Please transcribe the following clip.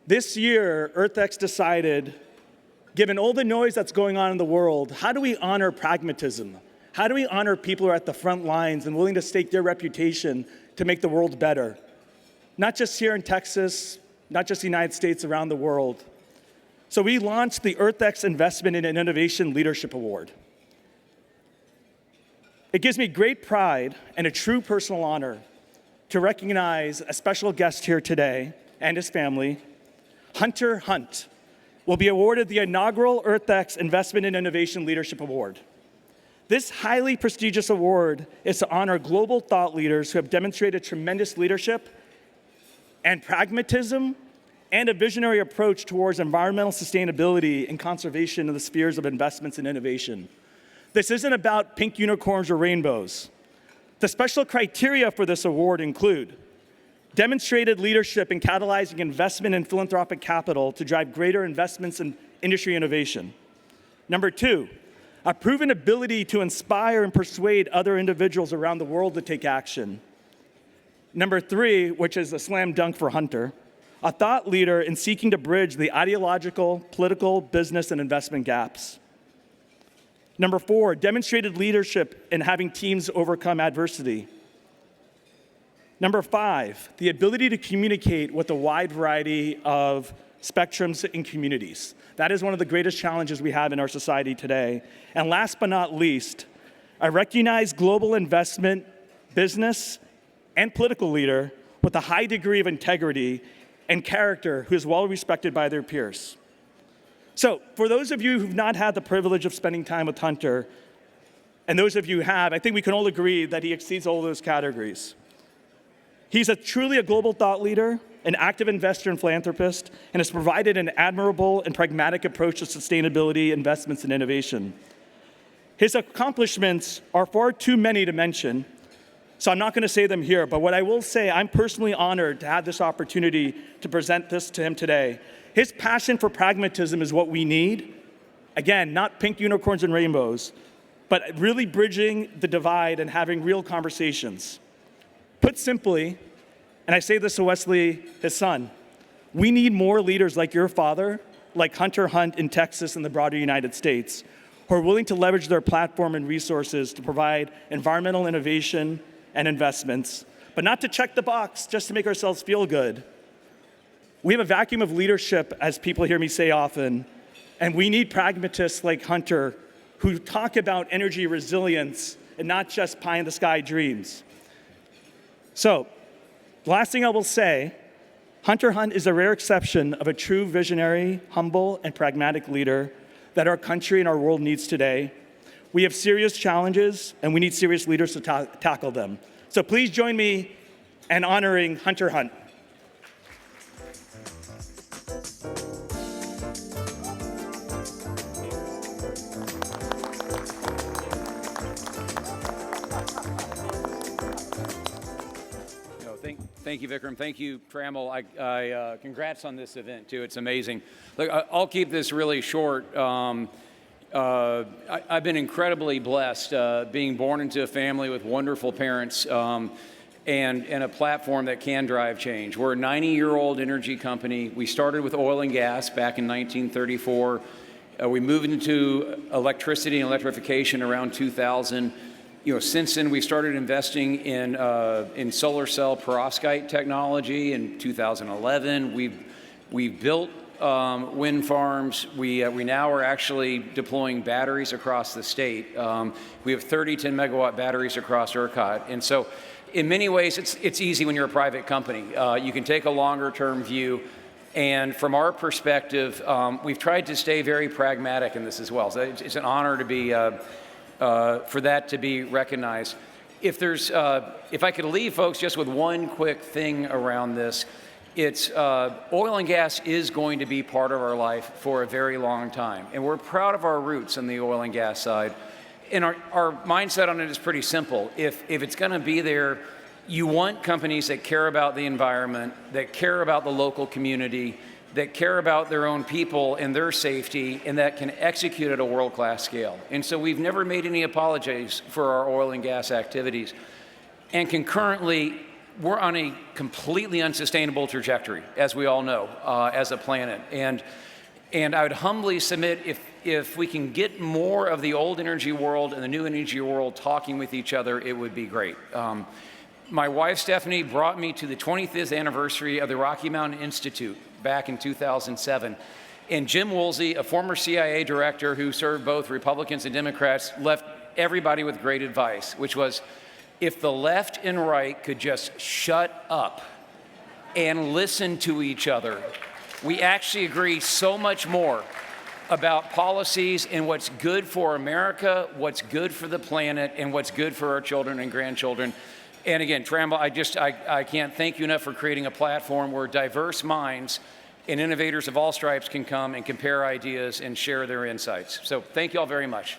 This year, EarthX decided, given all the noise that's going on in the world, how do we honor pragmatism? How do we honor people who are at the front lines and willing to stake their reputation to make the world better? Not just here in Texas, not just the United States, around the world. So we launched the EarthX Investment in Innovation Leadership Award. It gives me great pride and a true personal honor to recognize a special guest here today and his family. Hunter Hunt will be awarded the inaugural EarthX Investment in Innovation Leadership Award. This highly prestigious award is to honor global thought leaders who have demonstrated tremendous leadership and pragmatism and a visionary approach towards environmental sustainability and conservation in the spheres of investments and innovation. This isn't about pink unicorns or rainbows. The special criteria for this award include demonstrated leadership in catalyzing investment and philanthropic capital to drive greater investments in industry innovation. Number two, a proven ability to inspire and persuade other individuals around the world to take action. Number three, which is a slam dunk for Hunter, a thought leader in seeking to bridge the ideological, political, business, and investment gaps. Number four, demonstrated leadership in having teams overcome adversity. Number five, the ability to communicate with a wide variety of spectrums and communities. That is one of the greatest challenges we have in our society today. And last but not least, a recognized global investment, business, and political leader with a high degree of integrity and character who is well respected by their peers. So, for those of you who've not had the privilege of spending time with Hunter, and those of you who have, I think we can all agree that he exceeds all those categories. He's truly a global thought leader, an active investor and philanthropist, and has provided an admirable and pragmatic approach to sustainability, investments, and innovation. His accomplishments are far too many to mention, so I'm not going to say them here, but what I will say, I'm personally honored to have this opportunity to present this to him today. His passion for pragmatism is what we need. Again, not pink unicorns and rainbows, but really bridging the divide and having real conversations. Put simply, and I say this to Wesley, his son, we need more leaders like your father, like Hunter Hunt in Texas and the broader United States, who are willing to leverage their platform and resources to provide environmental innovation and investments, but not to check the box just to make ourselves feel good. We have a vacuum of leadership, as people hear me say often, and we need pragmatists like Hunter who talk about energy resilience and not just pie-in-the-sky dreams. So, the last thing I will say, Hunter Hunt is a rare exception of a true visionary, humble, and pragmatic leader that our country and our world needs today. We have serious challenges, and we need serious leaders to tackle them. So please join me in honoring Hunter Hunt. Thank you, Vikram. Thank you, Trammell. Congrats on this event, too. It's amazing. Look, I'll keep this really short. I've been incredibly blessed being born into a family with wonderful parents and a platform that can drive change. We're a 90-year-old energy company. We started with oil and gas back in 1934. We moved into electricity and electrification around 2000. Since then, we started investing in solar cell perovskite technology in 2011. We've built wind farms. We now are actually deploying batteries across the state. We have 30 10-megawatt batteries across ERCOT. And so in many ways, it's easy when you're a private company. You can take a longer-term view. And from our perspective, we've tried to stay very pragmatic in this as well. So it's an honor to be for that to be recognized. If I could leave folks just with one quick thing around this, it's oil and gas is going to be part of our life for a very long time. And we're proud of our roots on the oil and gas side. And our mindset on it is pretty simple. If it's going to be there, you want companies that care about the environment, that care about the local community, that care about their own people and their safety, and that can execute at a world-class scale. And so we've never made any apologies for our oil and gas activities. And concurrently, we're on a completely unsustainable trajectory, as we all know, as a planet. And I would humbly submit, if we can get more of the old energy world and the new energy world talking with each other, it would be great. My wife, Stephanie, brought me to the 25th anniversary of the Rocky Mountain Institute back in 2007. And Jim Woolsey, a former CIA director who served both Republicans and Democrats, left everybody with great advice, which was, if the left and right could just shut up and listen to each other, we actually agree so much more about policies and what's good for America, what's good for the planet, and what's good for our children and grandchildren. And again, Tramble, I can't thank you enough for creating a platform where diverse minds and innovators of all stripes can come and compare ideas and share their insights. So thank you all very much.